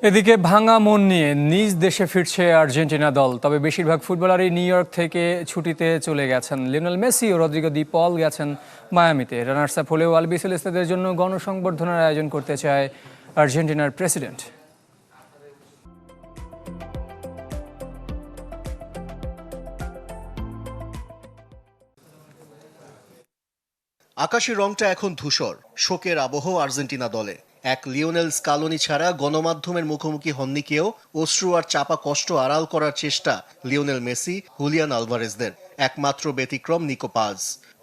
এদিকে ভাঙা মন নিয়ে নিজ দেশে ফিরছে আর্জেন্টিনা দল। তবে বেশিরভাগ ফুটবলারই নিউ ইয়র্ক থেকে ছুটিতে চলে গেছেন। লিওনেল মেসি ও রদ্রিগো দি পল গেছেন মায়ামিতে। রানার্স আপ হলেও আলবিসেলেস্তাদের জন্য গণসংবর্ধনার আয়োজন করতে চায় আর্জেন্টিনার প্রেসিডেন্ট। আকাশের রংটা এখন ধূসর, শোকের আবহ আর্জেন্টিনা দলে। এক লিওনেল স্কালোনি ছাড়া গণমাধ্যমের মুখোমুখি হননি কেউ। অশ্রু আর চাপা কষ্ট আড়াল করার চেষ্টা লিওনেল মেসি, হুলিয়ান আলভারেজদের। একমাত্র ব্যতিক্রম নিকো পাজ।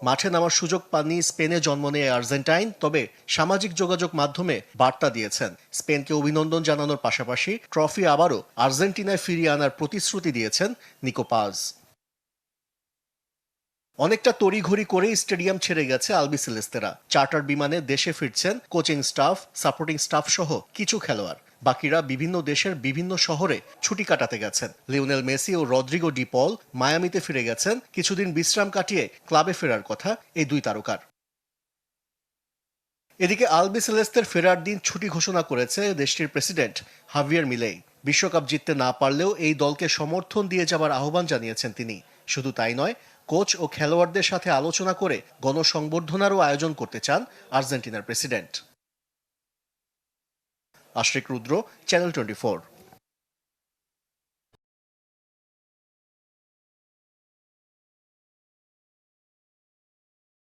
মাঠে নামার সুযোগ পাননি স্পেনে জন্ম নেয় আর্জেন্টাইন, তবে সামাজিক যোগাযোগ মাধ্যমে বার্তা দিয়েছেন। স্পেনকে অভিনন্দন জানানোর পাশাপাশি ট্রফি আবারও আর্জেন্টিনায় ফিরিয়ে আনার প্রতিশ্রুতি দিয়েছেন নিকো পাজ। অনেকটা তড়িঘড়ি করেই স্টেডিয়াম ছেড়ে গেছে আলবিসেলেস্তেরা। চার্টার বিমানে দেশে ফিরছেন কোচিং স্টাফ, সাপোর্টিং স্টাফ সহ কিছু খেলোয়াড়। বাকিরা বিভিন্ন দেশের বিভিন্ন শহরে ছুটি কাটাতে গেছেন। লিওনেল মেসি ও রদ্রিগো ডি পল মায়ামিতে ফিরে গেছেন। কিছুদিন বিশ্রাম কাটিয়ে ক্লাবে ফেরার কথা এই দুই তারকার। এদিকে আলবিসেলেস্তের ফেরার দিন ছুটি ঘোষণা করেছে দেশটির প্রেসিডেন্ট হাভিয়ার মিলেই। বিশ্বকাপ জিততে না পারলেও এই দলকে সমর্থন দিয়ে যাবার আহ্বান জানিয়েছেন তিনি। শুধু তাই নয়, কোচ ও খেলোয়াড়দের সাথে আলোচনা করে গণসংবর্ধনারও আয়োজন করতে চান আর্জেন্টিনার প্রেসিডেন্ট। আশরিক রুদ্র, চ্যানেল 24।